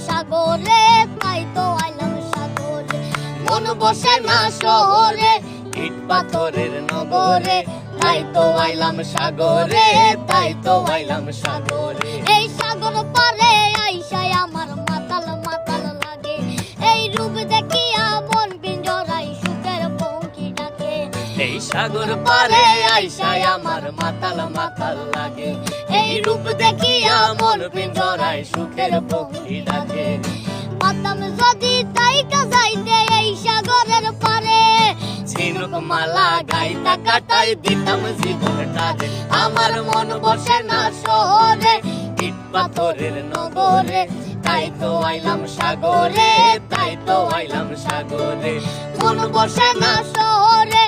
সাগরে, তাই তো আইলাম সাগরে। মন বসে না শহরে, ইট পাথরের নগরে, তাই তো আইলাম সাগরে, তাই তো আইলাম সাগরে। এই সাগর পারে আইসায় আমার মাতাল মাতাল লাগে, এই রূপ দেখিয়া মন পিঞ্জরায় সুখের পঙ্খী ডাকে। এই সাগর পারে আইসায় আমার মাতাল মাতাল লাগে, এই রূপ দেখিয়া মন পিঞ্জরায় সুখের পক্ষী ডাকে। পাতাম যদি তাইকা যাইতে এই সাগরের পারে, ঝিনুক মালা গাইতা কাটাই দিতাম জীবনটারে। আমার মন বসে না শহরে, ইট পাথরের নগরে, তাই তো আইলাম সাগরে, তাই তো আইলাম সাগরে। মন বসে না শহরে,